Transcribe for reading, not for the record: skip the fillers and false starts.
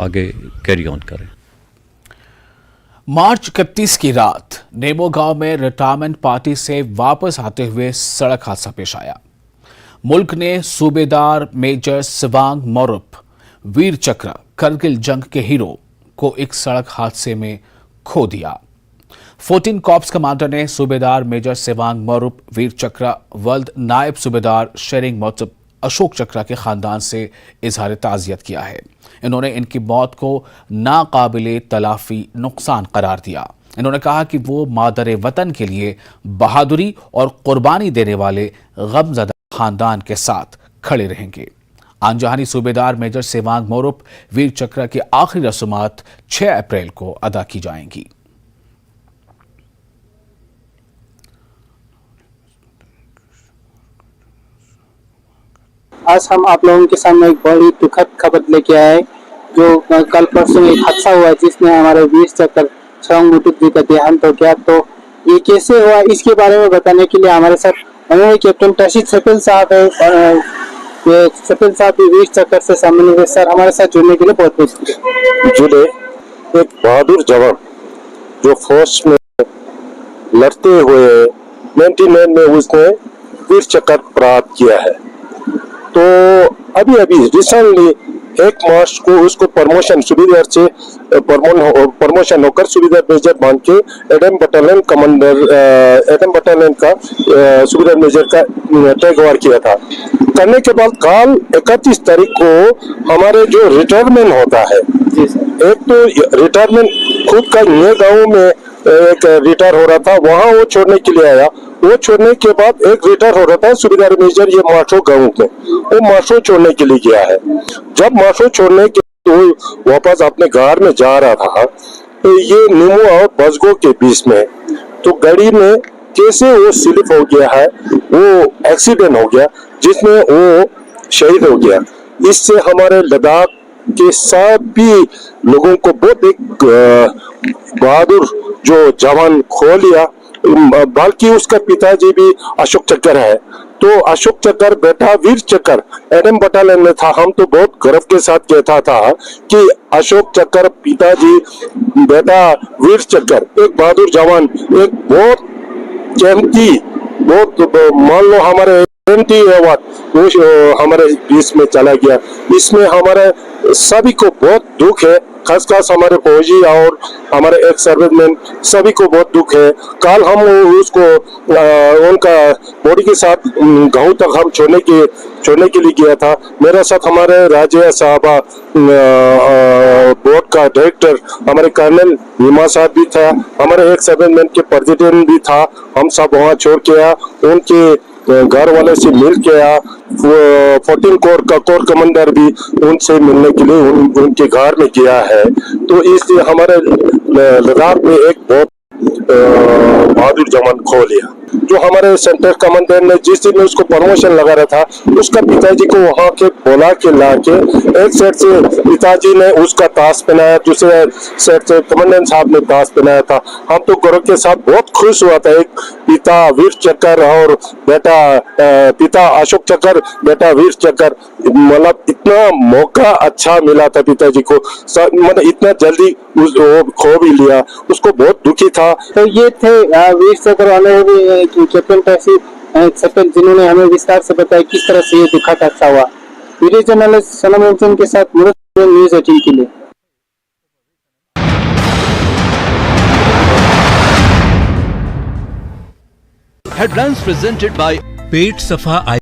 आगे carry on करें। मार्च 31 की रात नेमो गांव में रिटायरमेंट पार्टी से वापस आते हुए सड़क हादसा पेश आया। मुल्क ने सूबेदार मेजर सिवांग मोरुप वीर चक्र करगिल जंग के हीरो को एक सड़क हादसे में खो दिया। 14 कॉर्प्स कमांडर ने सूबेदार मेजर सिवांग मोरुप वीर चक्र वर्ल्ड नायब सूबेदार शेरिंग मोरुप अशोक चक्रा के खानदान से इजहार ताज़ियत किया है। इन्होंने इनकी मौत को नाकाबिले तलाफी नुकसान करार दिया। इन्होंने कहा कि वो मादर वतन के लिए बहादुरी और कुर्बानी देने वाले गमज़दा खानदान के साथ खड़े रहेंगे। आनजहानी सूबेदार मेजर सिवांग मोरुप वीर चक्र की आखिरी रस्मात 6 अप्रैल को अदा की जाएंगी। आज हम आप लोगों के सामने एक बड़ी दुखद खबर लेके आए, जो कल परसों एक हादसा हुआ जिसमें हमारे वीर चक्र सिवांग मोरुप जी का देहांत हो गया। तो ये कैसे हुआ, इसके बारे में बताने के लिए हमारे साथ हमारे कैप्टन तशीद सफेल साहब है। सफेल साहब भी वीर चक्र से सम्मानित है। सर, हमारे साथ जुड़ने के लिए बहुत बहुत शुक्रिया। जुड़े एक बहादुर जवान जो फौज में लड़ते हुए 99 में उसने वीर चक्र प्राप्त किया है। तो अभी रिसेंटली 1 मार्च को उसको प्रमोशन सूबेदार से प्रमोशन होकर सूबेदार मेजर मान के Adam battalion commander Adam battalion का सूबेदार मेजर का टेक ओवर किया था। करने के बाद कल 31 तारीख को हमारे जो रिटायरमेंट होता है, एक तो रिटायरमेंट खुद का नए गाँव में एक रिटायर हो रहा था, वहाँ वो छोड़ने के लिए आया। वो छोड़ने के बाद एक रिटायर हो रहा था सूबेदार मेजर ये माशो गाँव में, वो माशो छोड़ने के लिए गया है। जब माशो छोड़ने के तो वापस अपने घर में जा रहा था, तो ये नीमू और बजगो के बीच में तो गाड़ी में कैसे वो स्लिप हो गया है, वो एक्सीडेंट हो गया जिसमें वो शहीद हो गया। इससे हमारे लद्दाख के सभी लोगों को बहुत एक बहादुर जो जवान खो लिया। बल्कि उसका पिताजी भी अशोक चक्र है, तो अशोक चक्र बेटा वीर चक्र एडम बटालियन में था। हम तो बहुत गर्व के साथ कहता था कि अशोक चक्र पिताजी बेटा वीर चक्र एक बहादुर जवान, एक बहुत कीमती, बहुत मान लो हमारे अवार्ड वो हमारे बीच में चला गया। इसमें हमारे सभी को बहुत दुख है, खासकर हमारे फौजी और हमारे एक्स सर्विसमैन सभी को बहुत दुख है। कल हम उसको उनका बॉडी के साथ गाँव तक हम छोड़ने के लिए गया था। मेरे साथ हमारे राज्य साहबा बोर्ड का डायरेक्टर हमारे कर्नल नीमा साहब भी था, हमारे एक्स सर्विसमैन के प्रेसिडेंट भी था। हम सब वहाँ छोड़ के आया, उनके घर वाले से मिल के आया। 14 कोर का कोर कमांडर भी उनसे मिलने के लिए उनके घर में गया है। तो इसलिए हमारे लद्दाख में एक बहुत बहादुर जवान खो लिया। जो हमारे सेंटर कमांडर ने जिस दिन उसको प्रमोशन लगा रहा था, उसका पिताजी को वहाँ के बोला के ला के एक सेट से पिताजी ने उसका ताज पहनाया, दूसरे सेट से कमांडेंट साहब ने ताज पहनाया था। हम तो गौरव के साथ बहुत खुश हुआ था। एक पिता वीर चक्र और बेटा पिता अशोक चक्र बेटा वीर चक्र, मतलब इतना मौका अच्छा मिला था पिताजी को, मतलब इतना जल्दी वो खो भी लिया, उसको बहुत दुखी था। तो ये थे वीर चक्र वाले कैप्टन तशीद सफेल, जिन्होंने हमें विस्तार से बताया किस तरह से ये दुखद हादसा हुआ। वीडियो जर्नलिस्ट सनम हुसैन के साथ न्यूज़ 18 के लिए। Headlines presented by पेट सफा